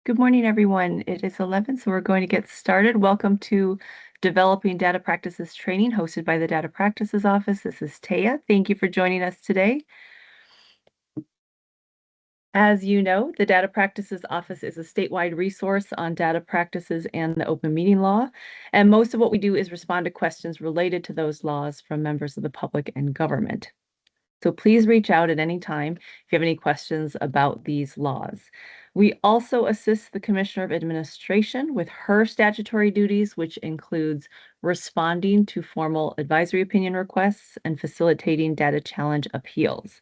Good morning, everyone. It is 11, so we're going to get started. Welcome to Developing Data Practices Training, hosted by the Data Practices Office. This is Taya. Thank you for joining us today. As you know, the Data Practices Office is a statewide resource on data practices and the open meeting law. And most of what we do is respond to questions related to those laws from members of the public and government. So please reach out at any time if you have any questions about these laws. We also assist the Commissioner of Administration with her statutory duties, which includes responding to formal advisory opinion requests and facilitating data challenge appeals.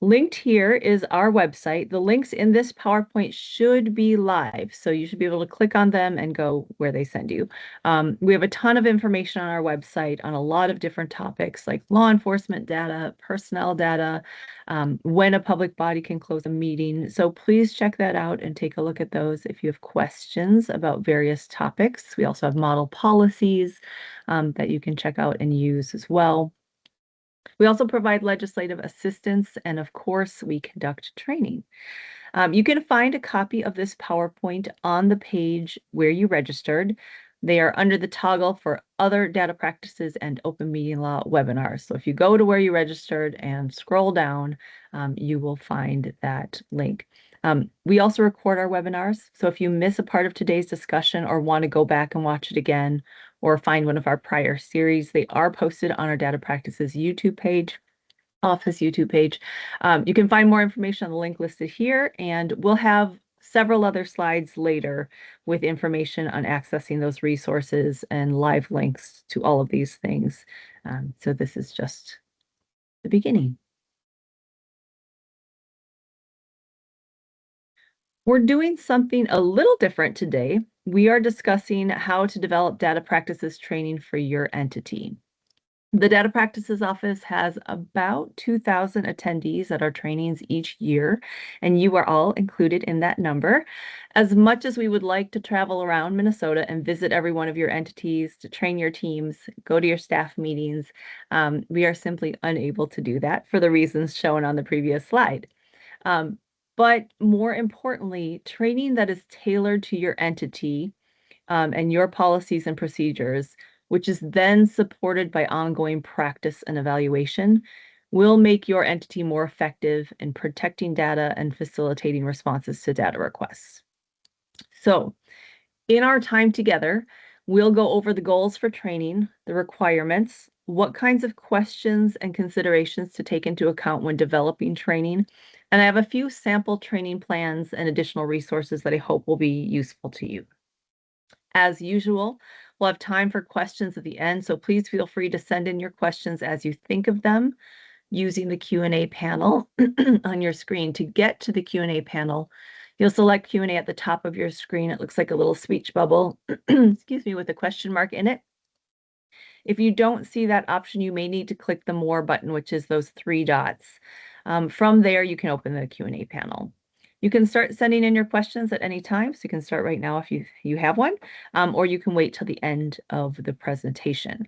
Linked here is our website. The links in this PowerPoint should be live, so you should be able to click on them and go where they send you. We have a ton of information on our website on a lot of different topics like law enforcement data, personnel data, when a public body can close a meeting. So please check that out and take a look at those if you have questions about various topics. We also have model policies that you can check out and use as well. We also provide legislative assistance, and of course, we conduct training. You can find a copy of this PowerPoint on the page where you registered. They are under the toggle for other data practices and open meeting law webinars. So if you go to where you registered and scroll down, you will find that link. We also record our webinars. So if you miss a part of today's discussion or want to go back and watch it again or find one of our prior series, they are posted on our Data Practices YouTube page, Office YouTube page. You can find more information on the link listed here, and we'll have several other slides later with information on accessing those resources and live links to all of these things. So this is just the beginning. We're doing something a little different today. We are discussing how to develop data practices training for your entity. The Data Practices Office has about 2,000 attendees at our trainings each year, and you are all included in that number. As much as we would like to travel around Minnesota and visit every one of your entities, to train your teams, go to your staff meetings, we are simply unable to do that for the reasons shown on the previous slide. But more importantly, training that is tailored to your entity and your policies and procedures, which is then supported by ongoing practice and evaluation, will make your entity more effective in protecting data and facilitating responses to data requests. So in our time together, we'll go over the goals for training, the requirements, what kinds of questions and considerations to take into account when developing training. And I have a few sample training plans and additional resources that I hope will be useful to you. As usual, we'll have time for questions at the end, so please feel free to send in your questions as you think of them using the Q&A panel on your screen. To get to the Q&A panel, you'll select Q&A at the top of your screen. It looks like a little speech bubble, excuse me, with a question mark in it. If you don't see that option, you may need to click the More button, which is those three dots. From there, you can open the Q&A panel. You can start sending in your questions at any time, so you can start right now if you have one, or you can wait till the end of the presentation.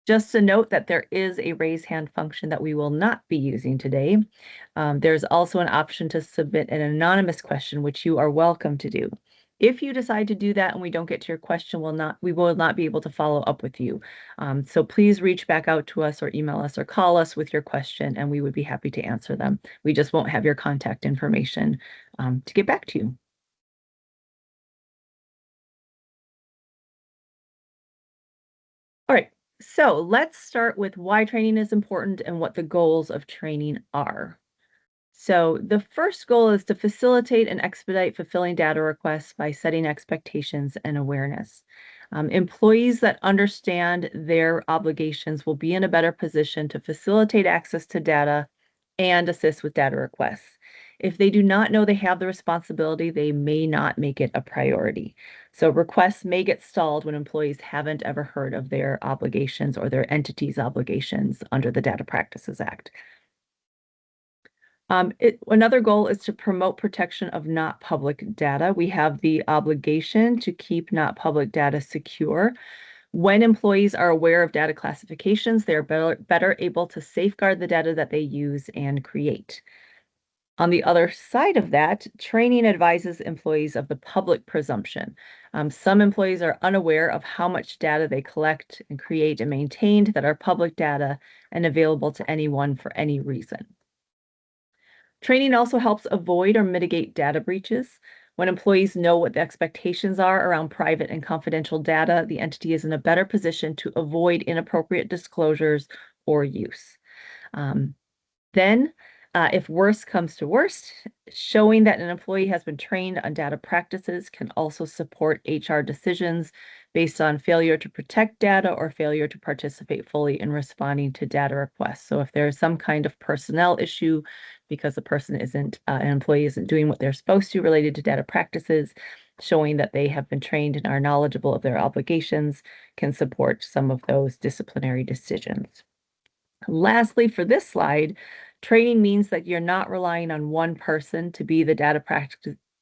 Just a note that there is a raise hand function that we will not be using today. There's also an option to submit an anonymous question, which you are welcome to do. If you decide to do that and we don't get to your question, we will not be able to follow up with you. So please reach back out to us or email us or call us with your question, and we would be happy to answer them. We just won't have your contact information to get back to you. All right, so let's start with why training is important and what the goals of training are. So the first goal is to facilitate and expedite fulfilling data requests by setting expectations and awareness. Employees that understand their obligations will be in a better position to facilitate access to data and assist with data requests. If they do not know they have the responsibility, they may not make it a priority. So requests may get stalled when employees haven't ever heard of their obligations or their entity's obligations under the Data Practices Act. Another goal is to promote protection of not public data. We have the obligation to keep not public data secure. When employees are aware of data classifications, they're better able to safeguard the data that they use and create. On the other side of that, training advises employees of the public presumption. Some employees are unaware of how much data they collect and create and maintain that are public data and available to anyone for any reason. Training also helps avoid or mitigate data breaches. When employees know what the expectations are around private and confidential data, the entity is in a better position to avoid inappropriate disclosures or use. Then, if worst comes to worst, showing that an employee has been trained on data practices can also support HR decisions based on failure to protect data or failure to participate fully in responding to data requests. So if there is some kind of personnel issue because the person isn't, an employee isn't doing what they're supposed to related to data practices, showing that they have been trained and are knowledgeable of their obligations can support some of those disciplinary decisions. Lastly, for this slide, training means that you're not relying on one person to be the data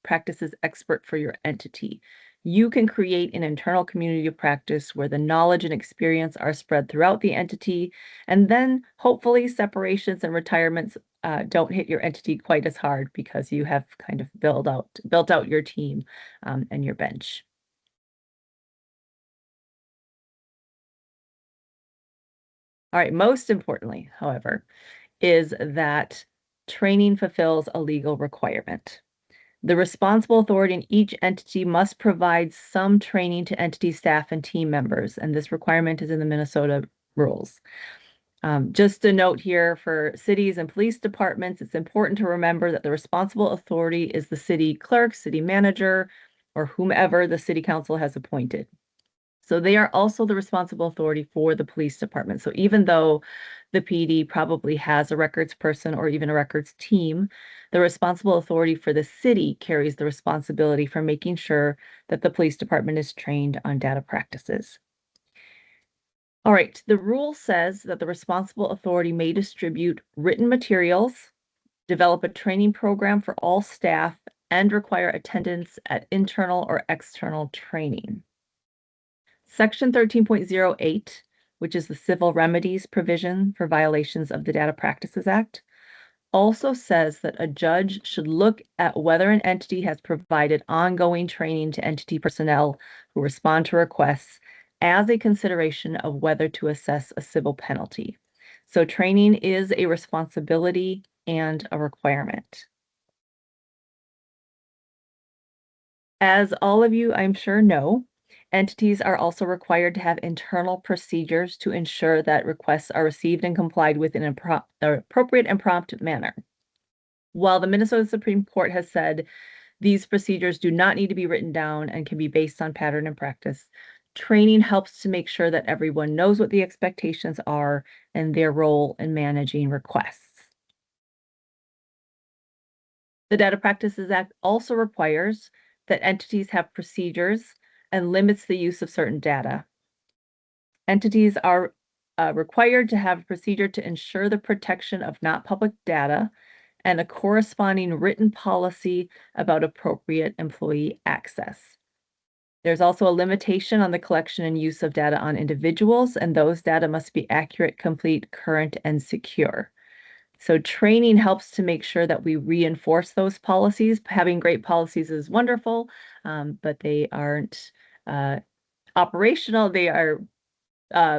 practices expert for your entity. You can create an internal community of practice where the knowledge and experience are spread throughout the entity, and then hopefully separations and retirements don't hit your entity quite as hard because you have kind of built out your team and your bench. All right, most importantly, however, is that training fulfills a legal requirement. The responsible authority in each entity must provide some training to entity staff and team members, and this requirement is in the Minnesota rules. Just a note here for cities and police departments, it's important to remember that the responsible authority is the city clerk, city manager, or whomever the city council has appointed. So they are also the responsible authority for the police department. So even though the PD probably has a records person or even a records team, the responsible authority for the city carries the responsibility for making sure that the police department is trained on data practices. All right, the rule says that the responsible authority may distribute written materials, develop a training program for all staff, and require attendance at internal or external training. Section 13.08, which is the civil remedies provision for violations of the Data Practices Act, also says that a judge should look at whether an entity has provided ongoing training to entity personnel who respond to requests as a consideration of whether to assess a civil penalty. So training is a responsibility and a requirement. As all of you, I'm sure, know, entities are also required to have internal procedures to ensure that requests are received and complied with in an appropriate and prompt manner. While the Minnesota Supreme Court has said these procedures do not need to be written down and can be based on pattern and practice, training helps to make sure that everyone knows what the expectations are and their role in managing requests. The Data Practices Act also requires that entities have procedures and limits the use of certain data. Entities are required to have a procedure to ensure the protection of not public data and a corresponding written policy about appropriate employee access. There's also a limitation on the collection and use of data on individuals, and those data must be accurate, complete, current, and secure. So training helps to make sure that we reinforce those policies. Having great policies is wonderful, but they aren't operational. They are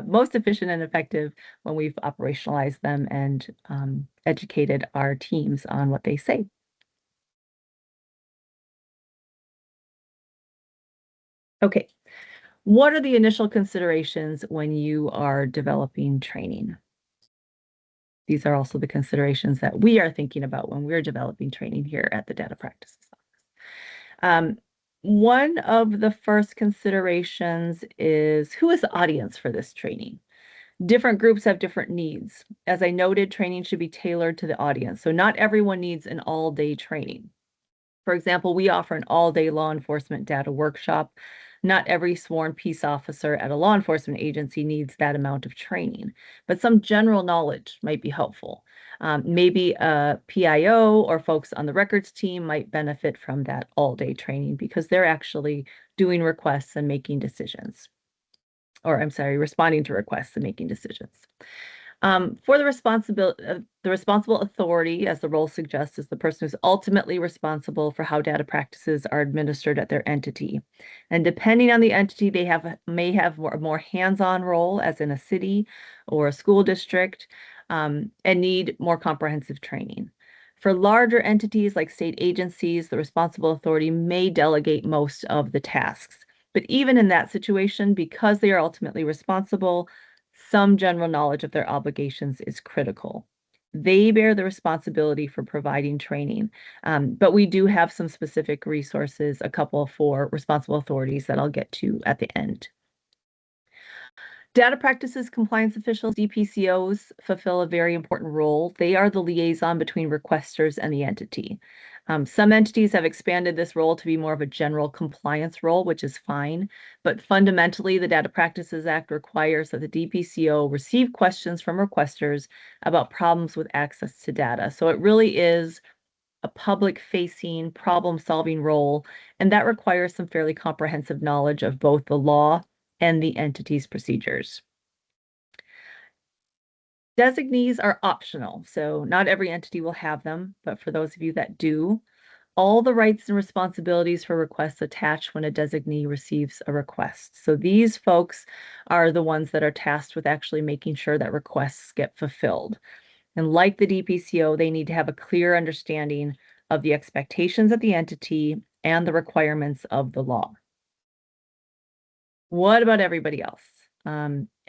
most efficient and effective when we've operationalized them and educated our teams on what they say. Okay, what are the initial considerations when you are developing training? These are also the considerations that we are thinking about when we're developing training here at the Data Practices Office. One of the first considerations is who is the audience for this training? Different groups have different needs. As I noted, training should be tailored to the audience. So not everyone needs an all-day training. For example, we offer an all-day law enforcement data workshop. Not every sworn peace officer at a law enforcement agency needs that amount of training, but some general knowledge might be helpful. Maybe a PIO or folks on the records team might benefit from that all-day training because they're actually doing requests and making decisions. Or I'm sorry, responding to requests and making decisions. For the responsible authority, as the role suggests, is the person who's ultimately responsible for how data practices are administered at their entity. And depending on the entity, they may have a more hands-on role, as in a city or a school district, and need more comprehensive training. For larger entities like state agencies, the responsible authority may delegate most of the tasks. But even in that situation, because they are ultimately responsible, some general knowledge of their obligations is critical. They bear the responsibility for providing training, but we do have some specific resources, a couple for responsible authorities that I'll get to at the end. Data practices compliance officials, DPCOs, fulfill a very important role. They are the liaison between requesters and the entity. Some entities have expanded this role to be more of a general compliance role, which is fine. But fundamentally, the Data Practices Act requires that the DPCO receive questions from requesters about problems with access to data. So it really is a public-facing, problem-solving role, and that requires some fairly comprehensive knowledge of both the law and the entity's procedures. Designees are optional, so not every entity will have them, but for those of you that do, all the rights and responsibilities for requests attach when a designee receives a request. So these folks are the ones that are tasked with actually making sure that requests get fulfilled. And like the DPCO, they need to have a clear understanding of the expectations of the entity and the requirements of the law. What about everybody else?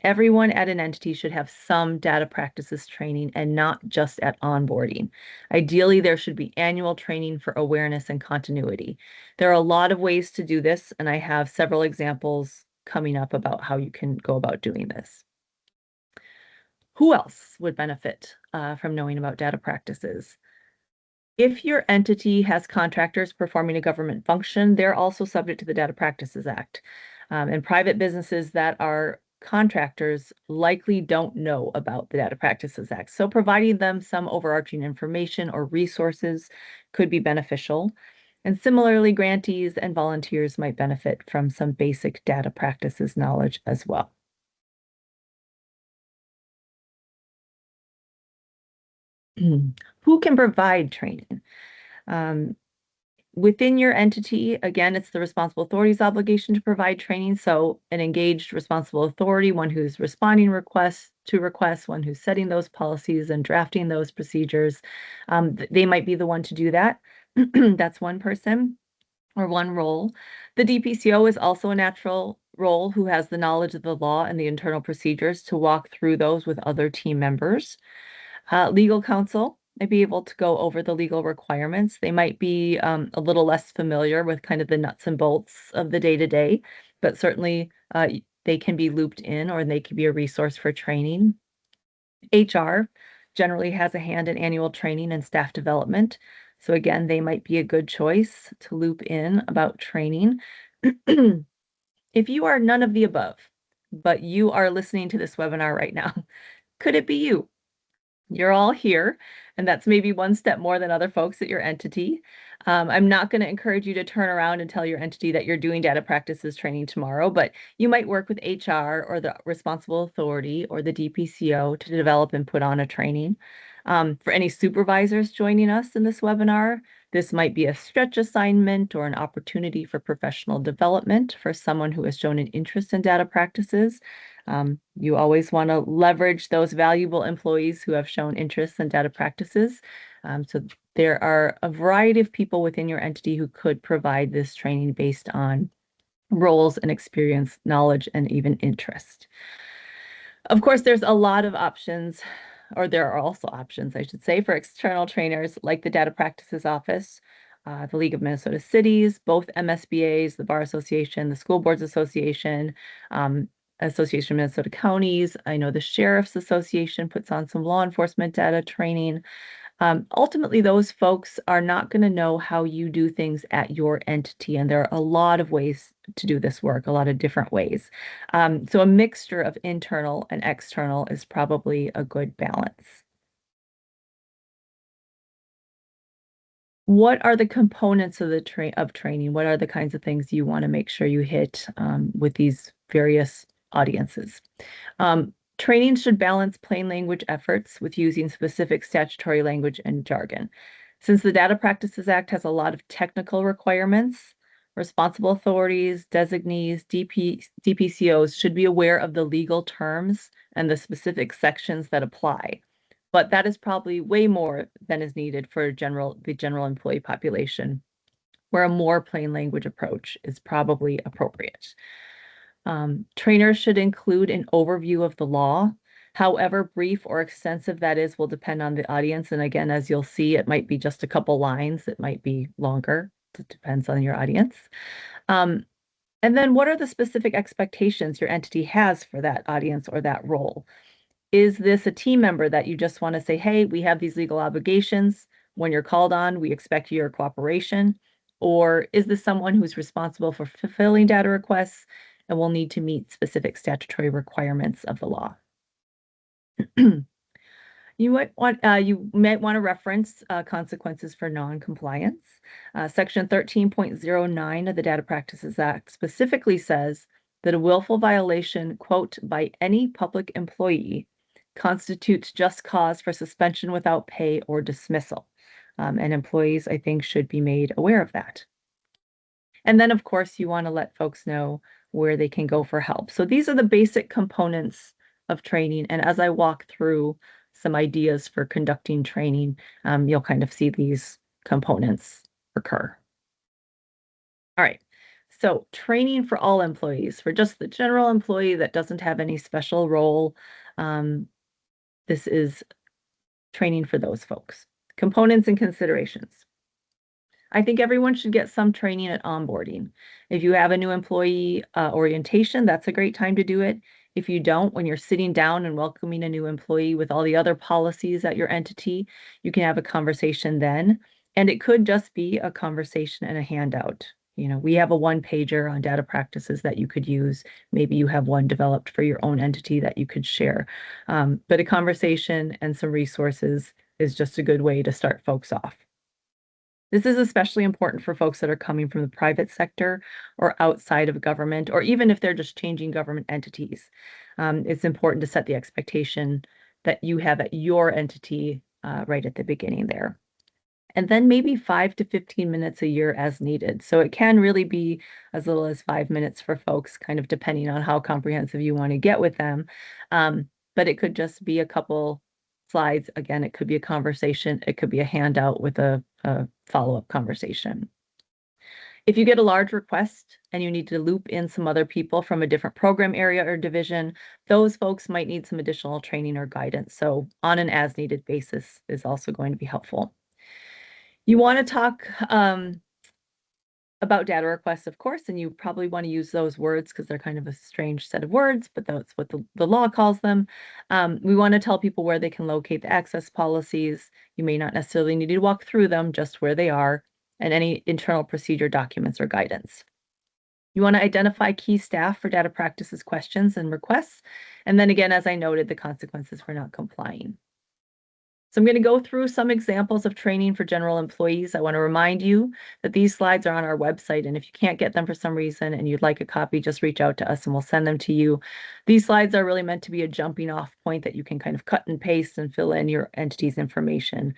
Everyone at an entity should have some data practices training and not just at onboarding. Ideally, there should be annual training for awareness and continuity. There are a lot of ways to do this, and I have several examples coming up about how you can go about doing this. Who else would benefit from knowing about data practices? If your entity has contractors performing a government function, they're also subject to the Data Practices Act. And private businesses that are contractors likely don't know about the Data Practices Act. So providing them some overarching information or resources could be beneficial. And similarly, grantees and volunteers might benefit from some basic data practices knowledge as well. Who can provide training? Within your entity, again, it's the responsible authority's obligation to provide training. So an engaged responsible authority, one who's responding to requests, one who's setting those policies and drafting those procedures, they might be the one to do that. That's one person or one role. The DPCO is also a natural role who has the knowledge of the law and the internal procedures to walk through those with other team members. Legal counsel might be able to go over the legal requirements. They might be a little less familiar with kind of the nuts and bolts of the day-to-day, but certainly they can be looped in or they can be a resource for training. HR generally has a hand in annual training and staff development. So again, they might be a good choice to loop in about training. If you are none of the above, but you are listening to this webinar right now, could it be you? You're all here, and that's maybe one step more than other folks at your entity. I'm not going to encourage you to turn around and tell your entity that you're doing data practices training tomorrow, but you might work with HR or the responsible authority or the DPCO to develop and put on a training. For any supervisors joining us in this webinar, this might be a stretch assignment or an opportunity for professional development for someone who has shown an interest in data practices. You always want to leverage those valuable employees who have shown interest in data practices. So there are a variety of people within your entity who could provide this training based on roles and experience, knowledge, and even interest. Of course, there's a lot of options, or there are also options, I should say, for external trainers like the Data Practices Office, the League of Minnesota Cities, both MSBAs, the Bar Association, the School Boards Association, Association of Minnesota Counties. I know the Sheriff's Association puts on some law enforcement data training. Ultimately, those folks are not going to know how you do things at your entity, and there are a lot of ways to do this work, a lot of different ways. So a mixture of internal and external is probably a good balance. What are the components of the training? What are the kinds of things you want to make sure you hit with these various audiences? Training should balance plain language efforts with using specific statutory language and jargon. Since the Data Practices Act has a lot of technical requirements, responsible authorities, designees, DPCOs should be aware of the legal terms and the specific sections that apply. But that is probably way more than is needed for the general employee population, where a more plain language approach is probably appropriate. Trainers should include an overview of the law. However brief or extensive that is will depend on the audience. And again, as you'll see, it might be just a couple lines. It might be longer. It depends on your audience. And then what are the specific expectations your entity has for that audience or that role? Is this a team member that you just want to say, hey, we have these legal obligations. When you're called on, we expect your cooperation? Or is this someone who's responsible for fulfilling data requests and will need to meet specific statutory requirements of the law? You might want to reference consequences for non-compliance. Section 13.09 of the Data Practices Act specifically says that a willful violation, quote, by any public employee constitutes just cause for suspension without pay or dismissal. And employees, I think, should be made aware of that. And then, of course, you want to let folks know where they can go for help. So these are the basic components of training. And as I walk through some ideas for conducting training, you'll kind of see these components occur. All right. So training for all employees, for just the general employee that doesn't have any special role, this is training for those folks. Components and considerations. I think everyone should get some training at onboarding. If you have a new employee orientation, that's a great time to do it. If you don't, when you're sitting down and welcoming a new employee with all the other policies at your entity, you can have a conversation then. And it could just be a conversation and a handout. You know, we have a one-pager on data practices that you could use. Maybe you have one developed for your own entity that you could share. But a conversation and some resources is just a good way to start folks off. This is especially important for folks that are coming from the private sector or outside of government, or even if they're just changing government entities. It's important to set the expectation that you have at your entity right at the beginning there. And then maybe 5 to 15 minutes a year as needed. So it can really be as little as 5 minutes for folks, kind of depending on how comprehensive you want to get with them. But it could just be a couple slides. Again, it could be a conversation. It could be a handout with a follow-up conversation. If you get a large request and you need to loop in some other people from a different program area or division, those folks might need some additional training or guidance. So on an as-needed basis is also going to be helpful. You want to talk about data requests, of course, and you probably want to use those words because they're kind of a strange set of words, but that's what the law calls them. We want to tell people where they can locate the access policies. You may not necessarily need to walk through them, just where they are, and any internal procedure documents or guidance. You want to identify key staff for data practices questions and requests. And then again, as I noted, the consequences for not complying. So I'm going to go through some examples of training for general employees. I want to remind you that these slides are on our website, and if you can't get them for some reason and you'd like a copy, just reach out to us and we'll send them to you. These slides are really meant to be a jumping off point that you can kind of cut and paste and fill in your entity's information.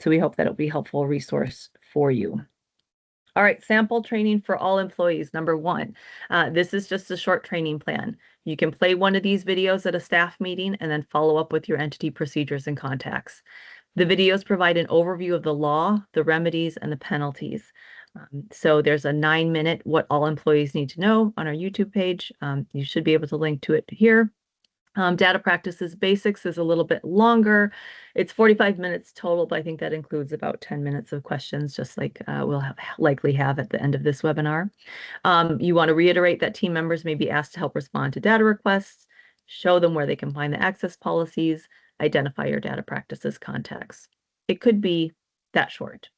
So we hope that it'll be a helpful resource for you. All right, sample training for all employees. Number 1, this is just a short training plan. You can play one of these videos at a staff meeting and then follow up with your entity procedures and contacts. The videos provide an overview of the law, the remedies, and the penalties. So there's a 9-minute what all employees need to know on our YouTube page. You should be able to link to it here. Data Practices Basics is a little bit longer. It's 45 minutes total, but I think that includes about 10 minutes of questions, just like we'll likely have at the end of this webinar. You want to reiterate that team members may be asked to help respond to data requests, show them where they can find the access policies, identify your data practices contacts. It could be that short.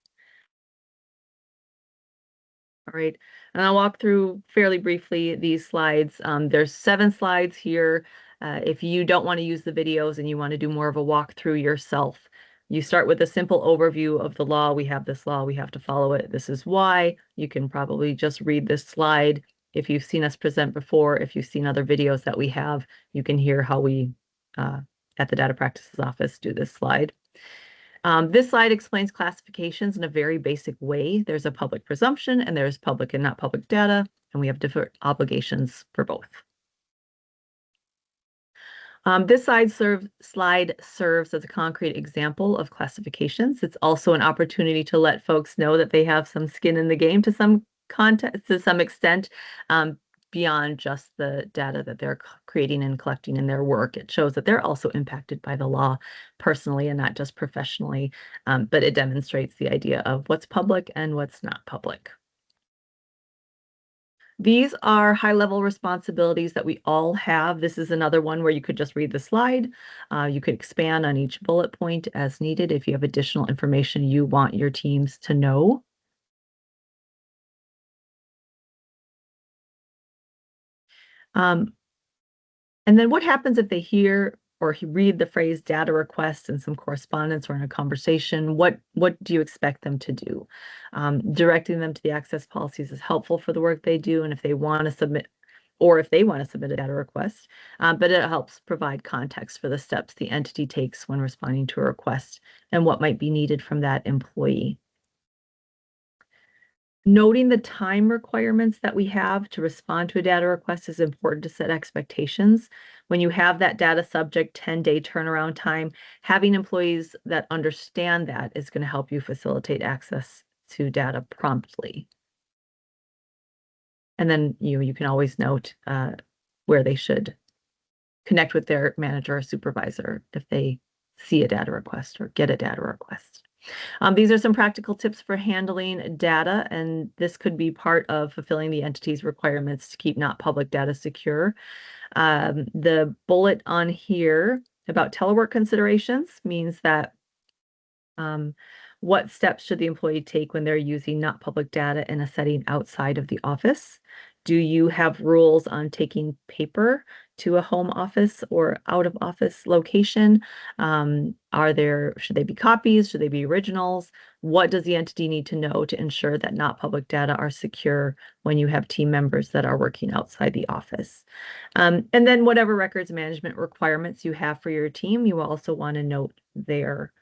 All right, and I'll walk through fairly briefly these slides. There's 7 slides here. If you don't want to use the videos and you want to do more of a walkthrough yourself, you start with a simple overview of the law. We have this law, we have to follow it. This is why. You can probably just read this slide. If you've seen us present before, if you've seen other videos that we have, you can hear how we at the Data Practices Office do this slide. This slide explains classifications in a very basic way. There's a public presumption, and there's public and not public data, and we have different obligations for both. This slide serves as a concrete example of classifications. It's also an opportunity to let folks know that they have some skin in the game to some extent, beyond just the data that they're creating and collecting in their work. It shows that they're also impacted by the law personally and not just professionally, but it demonstrates the idea of what's public and what's not public. These are high-level responsibilities that we all have. This is another one where you could just read the slide. You could expand on each bullet point as needed if you have additional information you want your teams to know. And then what happens if they hear or read the phrase data request in some correspondence or in a conversation? What do you expect them to do? Directing them to the access policies is helpful for the work they do, and if they want to submit a data request, but it helps provide context for the steps the entity takes when responding to a request and what might be needed from that employee. Noting the time requirements that we have to respond to a data request is important to set expectations. When you have that data subject 10-day turnaround time, having employees that understand that is going to help you facilitate access to data promptly. And then you can always note where they should connect with their manager or supervisor if they see a data request or get a data request. These are some practical tips for handling data, and this could be part of fulfilling the entity's requirements to keep not public data secure. The bullet on here about telework considerations means that what steps should the employee take when they're using not public data in a setting outside of the office? Do you have rules on taking paper to a home office or out of office location? Should they be copies? Should they be originals? What does the entity need to know to ensure that not public data are secure when you have team members that are working outside the office? And then whatever records management requirements you have for your team, you also want to note there.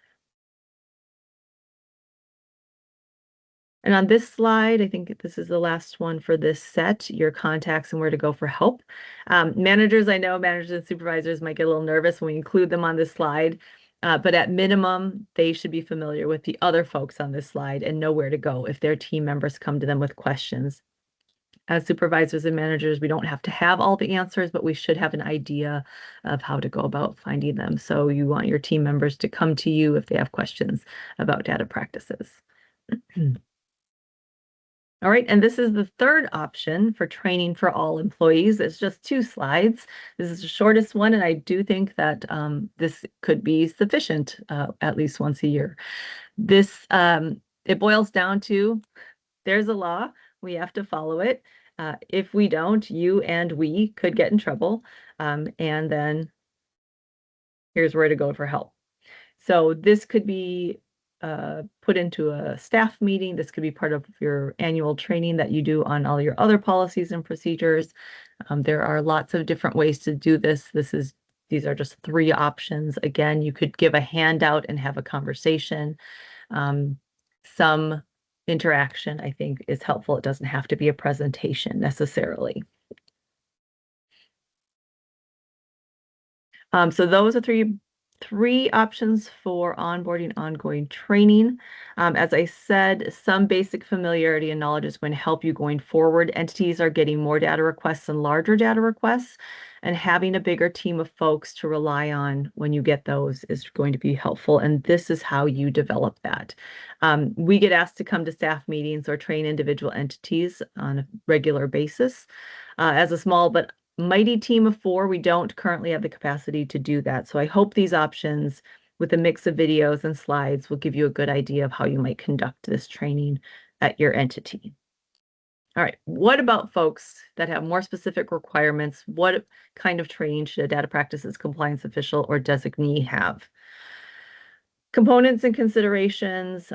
And on this slide, I think this is the last one for this set, your contacts and where to go for help. Managers and supervisors might get a little nervous when we include them on this slide, but at minimum, they should be familiar with the other folks on this slide and know where to go if their team members come to them with questions. As supervisors and managers, we don't have to have all the answers, but we should have an idea of how to go about finding them. So you want your team members to come to you if they have questions about data practices. All right, and this is the third option for training for all employees. It's just 2 slides. This is the shortest one, and I do think that this could be sufficient at least once a year. This, it boils down to, there's a law, we have to follow it. If we don't, you and we could get in trouble, and then here's where to go for help. So this could be put into a staff meeting. This could be part of your annual training that you do on all your other policies and procedures. There are lots of different ways to do this. These are just 3 options. Again, you could give a handout and have a conversation. Some interaction, I think, is helpful. It doesn't have to be a presentation necessarily. So those are 3 options for onboarding, ongoing training. As I said, some basic familiarity and knowledge is going to help you going forward. Entities are getting more data requests and larger data requests, and having a bigger team of folks to rely on when you get those is going to be helpful. And this is how you develop that. We get asked to come to staff meetings or train individual entities on a regular basis. As a small but mighty team of 4, we don't currently have the capacity to do that. So I hope these options with a mix of videos and slides will give you a good idea of how you might conduct this training at your entity. All right, what about folks that have more specific requirements? What kind of training should a data practices compliance official or designee have? Components and considerations,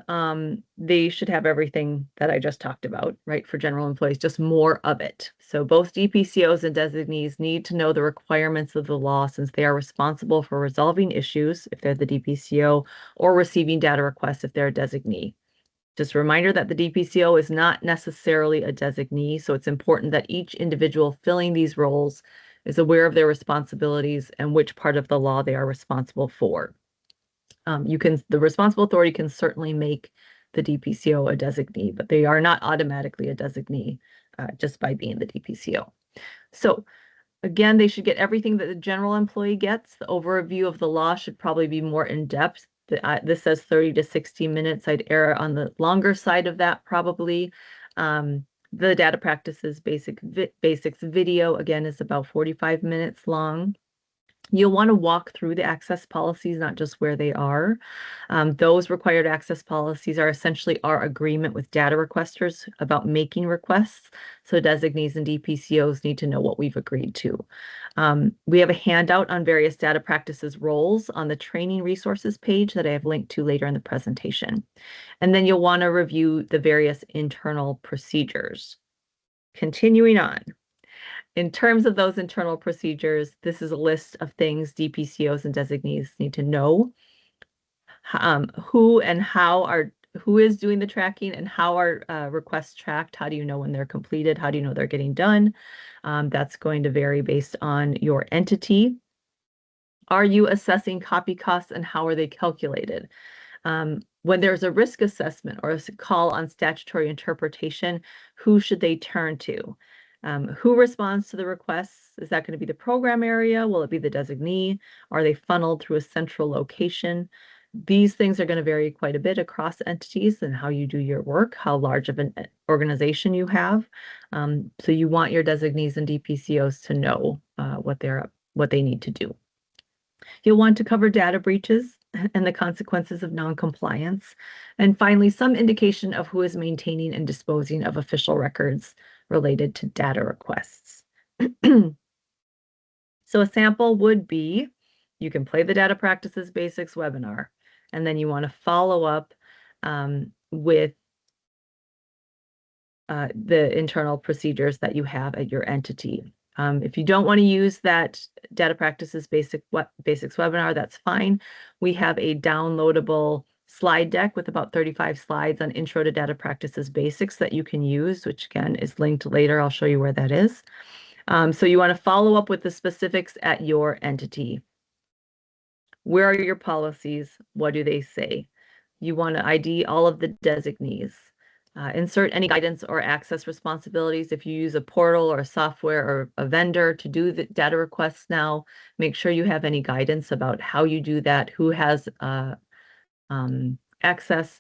they should have everything that I just talked about, right? For general employees, just more of it. So both DPCOs and designees need to know the requirements of the law since they are responsible for resolving issues if they're the DPCO or receiving data requests if they're a designee. Just a reminder that the DPCO is not necessarily a designee, so it's important that each individual filling these roles is aware of their responsibilities and which part of the law they are responsible for. The responsible authority can certainly make the DPCO a designee, but they are not automatically a designee just by being the DPCO. So again, they should get everything that the general employee gets. The overview of the law should probably be more in depth. This says 30 to 60 minutes. I'd err on the longer side of that probably. The data practices basics video, again, is about 45 minutes long. You'll want to walk through the access policies, not just where they are. Those required access policies are essentially our agreement with data requesters about making requests. So designees and DPCOs need to know what we've agreed to. We have a handout on various data practices roles on the training resources page that I have linked to later in the presentation. And then you'll want to review the various internal procedures. Continuing on. In terms of those internal procedures, this is a list of things DPCOs and designees need to know. Who is doing the tracking and how are requests tracked? How do you know when they're completed? How do you know they're getting done? That's going to vary based on your entity. Are you assessing copy costs and how are they calculated? When there's a risk assessment or a call on statutory interpretation, who should they turn to? Who responds to the requests? Is that going to be the program area? Will it be the designee? Are they funneled through a central location? These things are going to vary quite a bit across entities and how you do your work, how large of an organization you have. So you want your designees and DPCOs to know what they need to do. You'll want to cover data breaches and the consequences of non-compliance. And finally, some indication of who is maintaining and disposing of official records related to data requests. So a sample would be, you can play the Data Practices Basics webinar, and then you want to follow up with the internal procedures that you have at your entity. If you don't want to use that Data Practices Basics webinar, that's fine. We have a downloadable slide deck with about 35 slides on Intro to Data Practices Basics that you can use, which again is linked later. I'll show you where that is. So you want to follow up with the specifics at your entity. Where are your policies? What do they say? You want to ID all of the designees. Insert any guidance or access responsibilities. If you use a portal or a software or a vendor to do the data requests now, make sure you have any guidance about how you do that, who has access,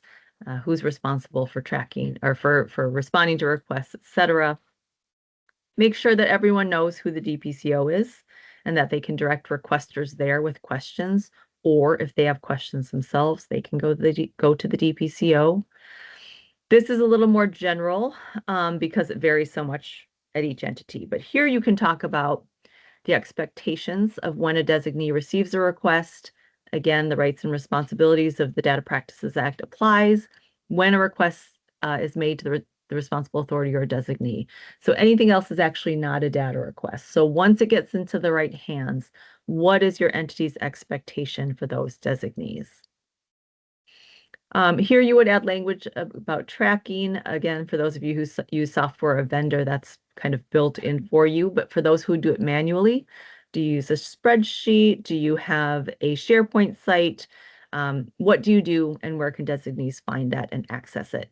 who's responsible for tracking or for responding to requests, etc. Make sure that everyone knows who the DPCO is and that they can direct requesters there with questions, or if they have questions themselves, they can go to the DPCO. This is a little more general because it varies so much at each entity, but here you can talk about the expectations of when a designee receives a request. Again, the rights and responsibilities of the Data Practices Act applies when a request is made to the responsible authority or designee. So anything else is actually not a data request. So once it gets into the right hands, what is your entity's expectation for those designees? Here you would add language about tracking. Again, for those of you who use software or vendor, that's kind of built in for you. But for those who do it manually, do you use a spreadsheet? Do you have a SharePoint site? What do you do and where can designees find that and access it?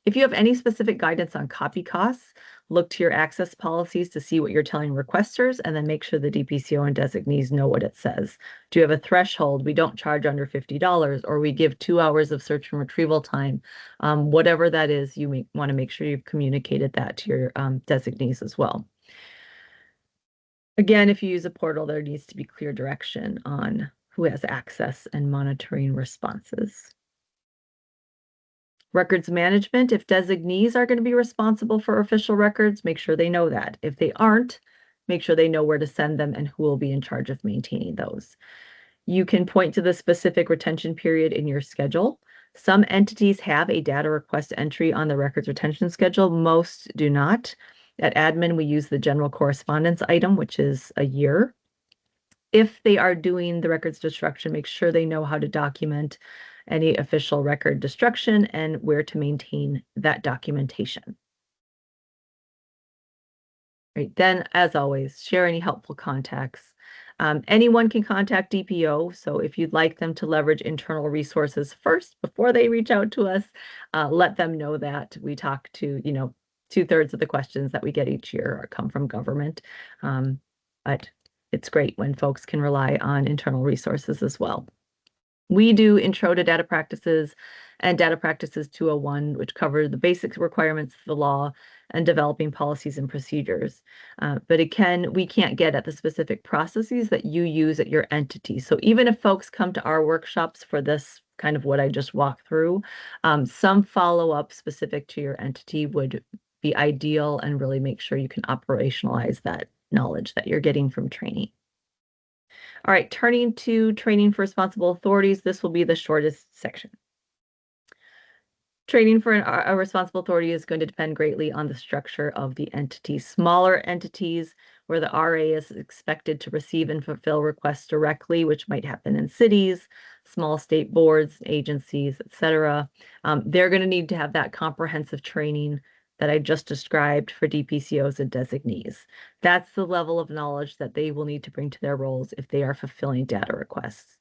If you have any specific guidance on copy costs, look to your access policies to see what you're telling requesters and then make sure the DPCO and designees know what it says. Do you have a threshold? We don't charge under $50, or we give 2 hours of search and retrieval time. Whatever that is, you want to make sure you've communicated that to your designees as well. Again, if you use a portal, there needs to be clear direction on who has access and monitoring responses. Records management, if designees are going to be responsible for official records, make sure they know that. If they aren't, make sure they know where to send them and who will be in charge of maintaining those. You can point to the specific retention period in your schedule. Some entities have a data request entry on the records retention schedule. Most do not. At admin, we use the general correspondence item, which is a year. If they are doing the records destruction, make sure they know how to document any official record destruction and where to maintain that documentation. Right. Then, as always, share any helpful contacts. Anyone can contact DPO, so if you'd like them to leverage internal resources first before they reach out to us, let them know that. We talk to, 2/3 of the questions that we get each year come from government. But it's great when folks can rely on internal resources as well. We do Intro to Data Practices and Data Practices 201, which cover the basic requirements of the law and developing policies and procedures. But again, we can't get at the specific processes that you use at your entity. So even if folks come to our workshops for this kind of what I just walked through, some follow-up specific to your entity would be ideal and really make sure you can operationalize that knowledge that you're getting from training. All right, turning to training for responsible authorities, this will be the shortest section. Training for a responsible authority is going to depend greatly on the structure of the entity. Smaller entities where the RA is expected to receive and fulfill requests directly, which might happen in cities, small state boards, agencies, etc. They're going to need to have that comprehensive training that I just described for DPCOs and designees. That's the level of knowledge that they will need to bring to their roles if they are fulfilling data requests.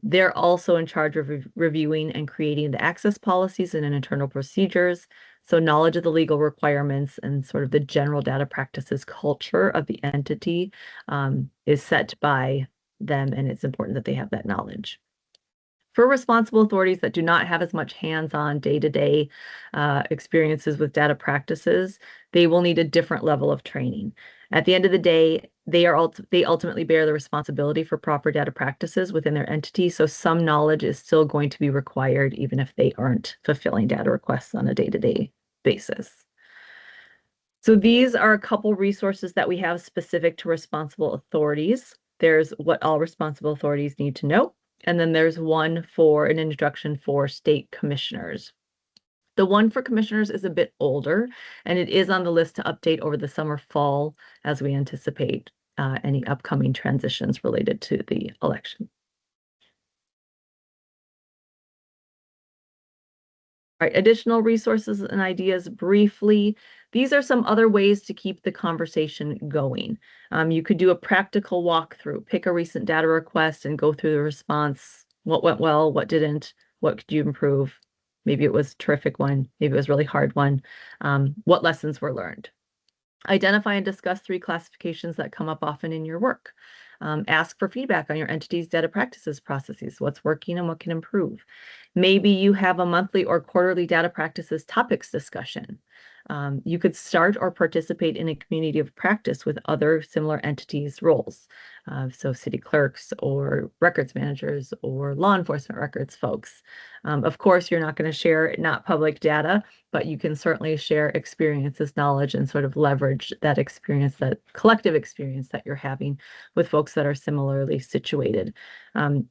They're also in charge of reviewing and creating the access policies and internal procedures. So knowledge of the legal requirements and sort of the general data practices culture of the entity is set by them, and it's important that they have that knowledge. For responsible authorities that do not have as much hands-on day-to-day experiences with data practices, they will need a different level of training. At the end of the day, they ultimately bear the responsibility for proper data practices within their entity, so some knowledge is still going to be required even if they aren't fulfilling data requests on a day-to-day basis. So these are a couple resources that we have specific to responsible authorities. There's what all responsible authorities need to know. And then there's one for an introduction for state commissioners. The one for commissioners is a bit older, and it is on the list to update over the summer, fall, as we anticipate any upcoming transitions related to the election. All right, additional resources and ideas briefly. These are some other ways to keep the conversation going. You could do a practical walkthrough, pick a recent data request and go through the response. What went well, what didn't, what could you improve? Maybe it was a terrific one, maybe it was a really hard one. What lessons were learned? Identify and discuss 3 classifications that come up often in your work. Ask for feedback on your entity's data practices processes, what's working and what can improve. Maybe you have a monthly or quarterly data practices topics discussion. You could start or participate in a community of practice with other similar entities' roles. So city clerks or records managers or law enforcement records folks. Of course, you're not going to share not public data, but you can certainly share experiences, knowledge, and sort of leverage that experience, that collective experience that you're having with folks that are similarly situated.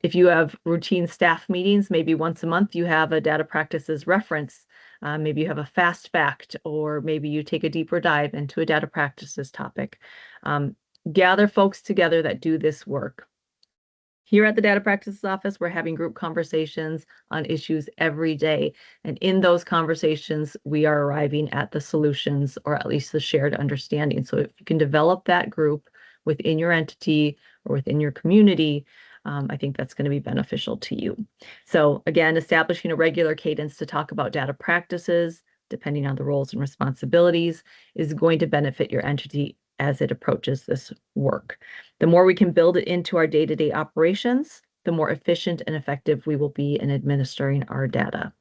If you have routine staff meetings, maybe once a month you have a data practices reference. Maybe you have a fast fact, or maybe you take a deeper dive into a data practices topic. Gather folks together that do this work. Here at the Data Practices Office, we're having group conversations on issues every day. And in those conversations, we are arriving at the solutions, or at least the shared understanding. So if you can develop that group within your entity or within your community, I think that's going to be beneficial to you. So again, establishing a regular cadence to talk about data practices, depending on the roles and responsibilities, is going to benefit your entity as it approaches this work. The more we can build it into our day-to-day operations, the more efficient and effective we will be in administering our data.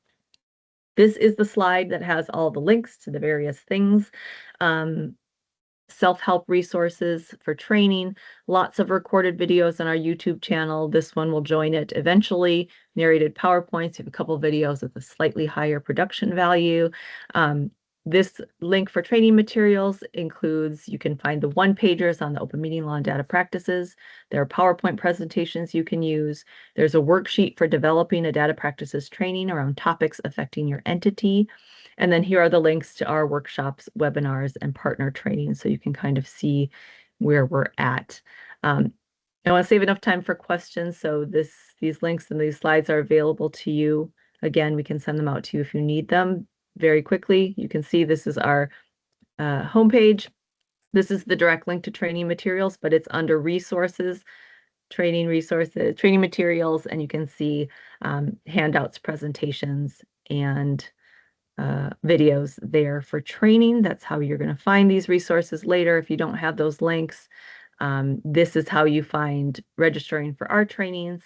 This is the slide that has all the links to the various things. Self-help resources for training, lots of recorded videos on our YouTube channel. This one will join it eventually. Narrated PowerPoints, you have a couple videos with a slightly higher production value. This link for training materials includes, you can find the one-pagers on the open meeting law and data practices. There are PowerPoint presentations you can use. There's a worksheet for developing a data practices training around topics affecting your entity. And then here are the links to our workshops, webinars, and partner training, so you can kind of see where we're at. I want to save enough time for questions, so these links and these slides are available to you. Again, we can send them out to you if you need them very quickly. You can see this is our homepage. This is the direct link to training materials, but it's under resources, training resources, training materials, and you can see handouts, presentations, and videos there for training. That's how you're going to find these resources later. If you don't have those links, this is how you find registering for our trainings.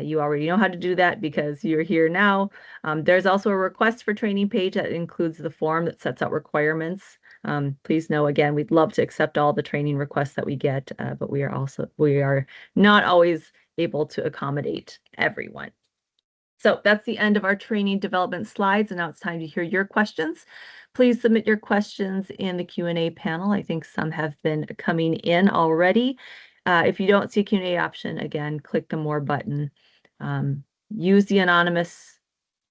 You already know how to do that because you're here now. There's also a request for training page that includes the form that sets out requirements. Please know, again, we'd love to accept all the training requests that we get, but we are not always able to accommodate everyone. So that's the end of our training development slides, and now it's time to hear your questions. Please submit your questions in the Q&A panel. I think some have been coming in already. If you don't see a Q&A option, again, click the More button. Use the anonymous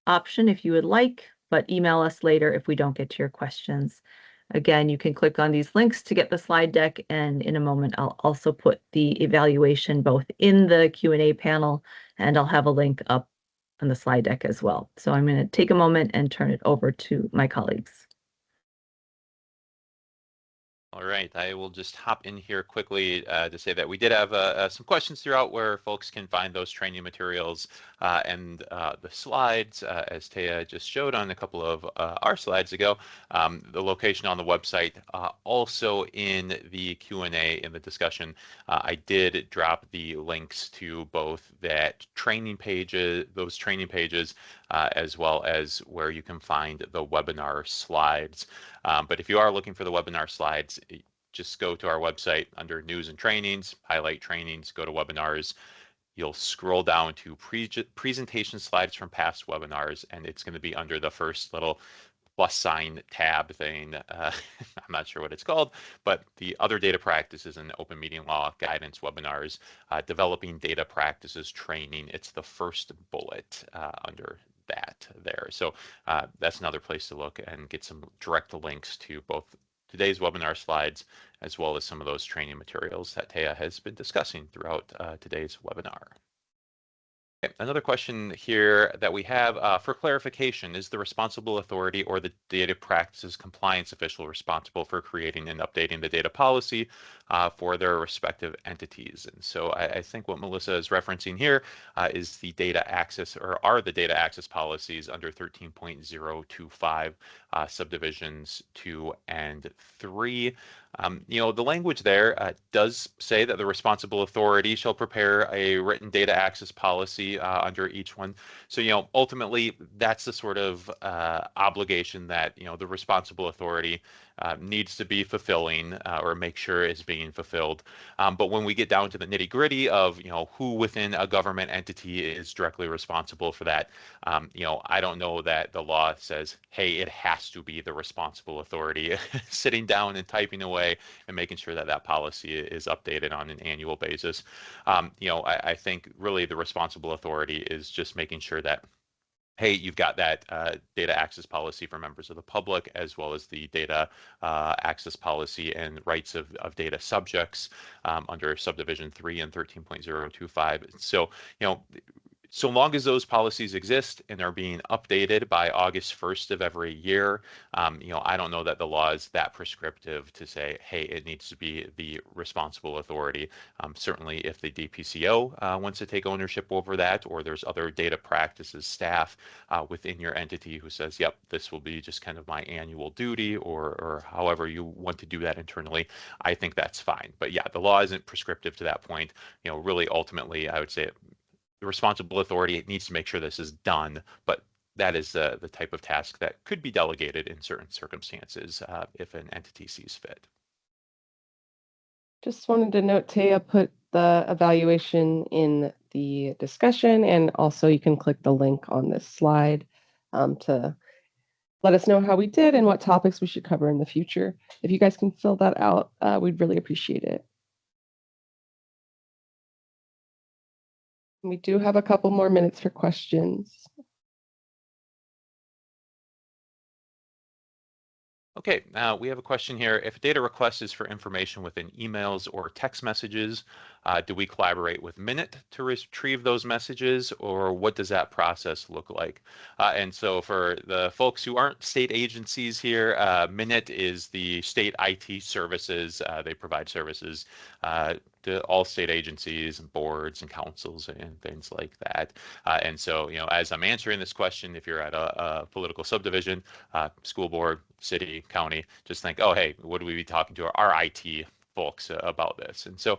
option if you would like, but email us later if we don't get to your questions. Again, you can click on these links to get the slide deck, and in a moment, I'll also put the evaluation both in the Q&A panel, and I'll have a link up on the slide deck as well. So I'm going to take a moment and turn it over to my colleagues. All right, I will just hop in here quickly to say that we did have some questions throughout where folks can find those training materials and the slides, as Taya just showed on a couple of our slides ago. The location on the website, also in the Q&A in the discussion, I did drop the links to both that training pages, as well as where you can find the webinar slides. But if you are looking for the webinar slides, just go to our website under news and trainings, highlight trainings, go to webinars. You'll scroll down to presentation slides from past webinars, and it's going to be under the first little plus sign tab thing. I'm not sure what it's called, but the other data practices and open meeting law guidance webinars, developing data practices training. It's the first bullet under that there. So that's another place to look and get some direct links to both today's webinar slides as well as some of those training materials that Taya has been discussing throughout today's webinar. Okay, another question here that we have for clarification: is the responsible authority or the data practices compliance official responsible for creating and updating the data policy for their respective entities? And so I think what Melissa is referencing here is the data access, or are the data access policies under 13.025 subdivisions 2 and 3. The language there does say that the responsible authority shall prepare a written data access policy under each one. So, ultimately, that's the sort of obligation that, the responsible authority needs to be fulfilling or make sure is being fulfilled. But when we get down to the nitty gritty of, who within a government entity is directly responsible for that, I don't know that the law says, hey, it has to be the responsible authority sitting down and typing away and making sure that that policy is updated on an annual basis. I think really the responsible authority is just making sure that, hey, you've got that data access policy for members of the public, as well as the data access policy and rights of data subjects under subdivision 3 and 13.025. So, so long as those policies exist and are being updated by August 1st of every year, I don't know that the law is that prescriptive to say, hey, it needs to be the responsible authority. Certainly if the DPCO wants to take ownership over that, or there's other data practices staff within your entity who says, yep, this will be just kind of my annual duty, or however you want to do that internally, I think that's fine. But yeah, the law isn't prescriptive to that point. Really ultimately, I would say the responsible authority needs to make sure this is done, but that is the type of task that could be delegated in certain circumstances if an entity sees fit. Just wanted to note, Taya put the evaluation in the discussion, and also you can click the link on this slide to let us know how we did and what topics we should cover in the future. If you guys can fill that out, we'd really appreciate it. We do have a couple more minutes for questions. Okay, now we have a question here. If a data request is for information within emails or text messages, do we collaborate with Minute to retrieve those messages, or what does that process look like? And so for the folks who aren't state agencies here, Minute is the state IT services. They provide services to all state agencies and boards and councils and things like that. And so, as I'm answering this question, if you're at a political subdivision, school board, city, county, just think, oh, hey, would we be talking to our IT folks about this? And so,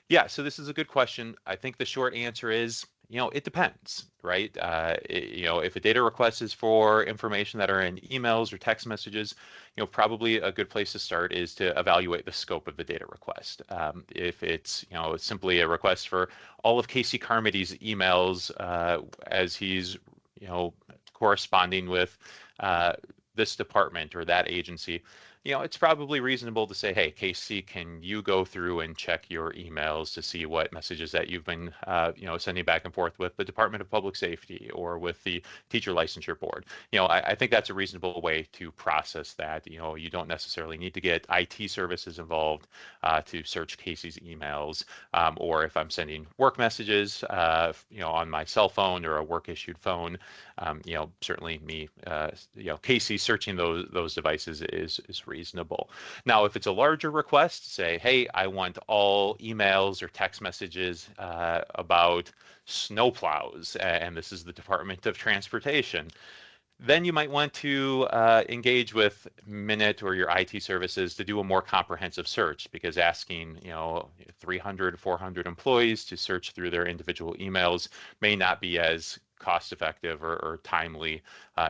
yeah, so this is a good question. I think the short answer is, it depends, right? If a data request is for information that are in emails or text messages, probably a good place to start is to evaluate the scope of the data request. If it's, simply a request for all of Casey Carmody's emails as he's, corresponding with this department or that agency, it's probably reasonable to say, hey, Casey, can you go through and check your emails to see what messages that you've been, sending back and forth with the Department of Public Safety or with the Teacher Licensure Board? I think that's a reasonable way to process that. You don't necessarily need to get IT services involved to search Casey's emails, or if I'm sending work messages, on my cell phone or a work issued phone, certainly me, Casey searching those devices is reasonable. Now, if it's a larger request, say, hey, I want all emails or text messages about snowplows, and this is the Department of Transportation, then you might want to engage with Minute or your IT services to do a more comprehensive search, because asking 300, 400 employees to search through their individual emails may not be as cost effective or timely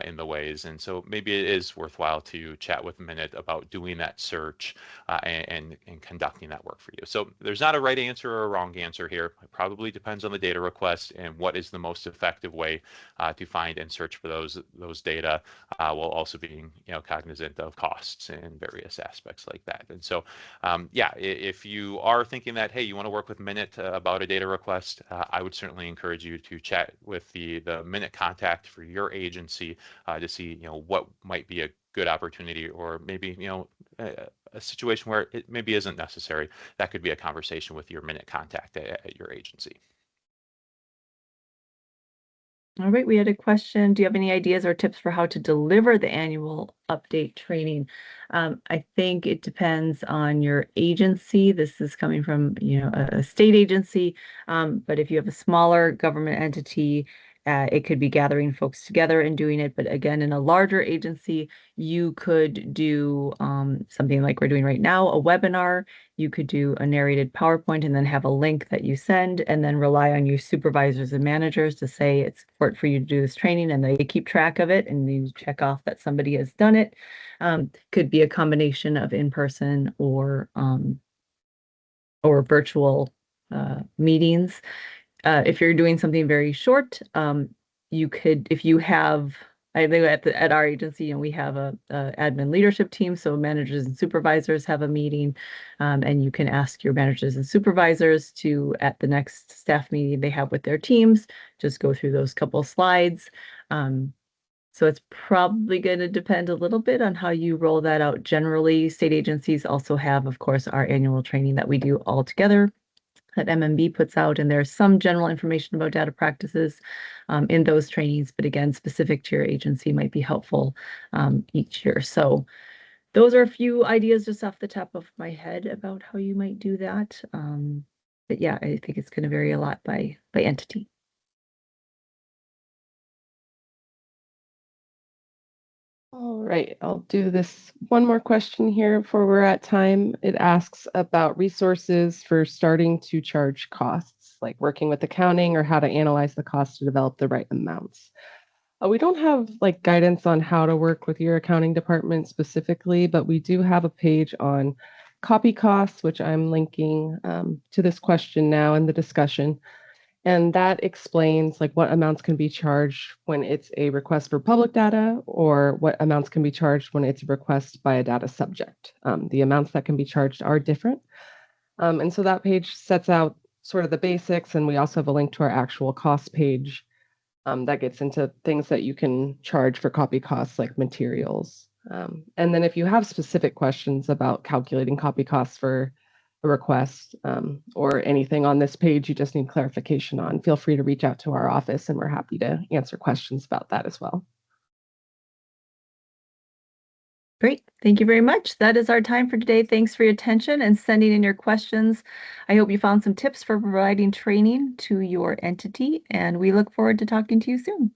in the ways. And so maybe it is worthwhile to chat with Minute about doing that search and conducting that work for you. So there's not a right answer or a wrong answer here. It probably depends on the data request and what is the most effective way to find and search for those data, while also being cognizant of costs and various aspects like that. And so, if you are thinking that, hey, you want to work with Minute about a data request, I would certainly encourage you to chat with the Minute contact for your agency to see what might be a good opportunity, or maybe a situation where it maybe isn't necessary. That could be a conversation with your Minute contact at your agency. All right, we had a question. Do you have any ideas or tips for how to deliver the annual update training? I think it depends on your agency. This is coming from, a state agency, but if you have a smaller government entity, it could be gathering folks together and doing it. But again, in a larger agency, you could do something like we're doing right now, a webinar. You could do a narrated PowerPoint and then have a link that you send, and then rely on your supervisors and managers to say it's important for you to do this training, and they keep track of it and you check off that somebody has done it. Could be a combination of in-person or virtual meetings. If you're doing something very short, you could, if you have, I think at our agency, we have a admin leadership team, so managers and supervisors have a meeting, and you can ask your managers and supervisors to, at the next staff meeting they have with their teams, just go through those couple slides. So it's probably going to depend a little bit on how you roll that out. Generally, state agencies also have, of course, our annual training that we do all together that MMB puts out, and there's some general information about data practices in those trainings, but again, specific to your agency might be helpful each year. So those are a few ideas just off the top of my head about how you might do that. But yeah, I think it's going to vary a lot by entity. All right, I'll do this one more question here before we're at time. It asks about resources for starting to charge costs, like working with accounting or how to analyze the cost to develop the right amounts. We don't have guidance on how to work with your accounting department specifically, but we do have a page on copy costs, which I'm linking to this question now in the discussion. And that explains like what amounts can be charged when it's a request for public data or what amounts can be charged when it's a request by a data subject. The amounts that can be charged are different. And so that page sets out sort of the basics, and we also have a link to our actual cost page that gets into things that you can charge for copy costs like materials. And then if you have specific questions about calculating copy costs for a request or anything on this page you just need clarification on, feel free to reach out to our office and we're happy to answer questions about that as well. Great. Thank you very much. That is our time for today. Thanks for your attention and sending in your questions. I hope you found some tips for providing training to your entity, and we look forward to talking to you soon.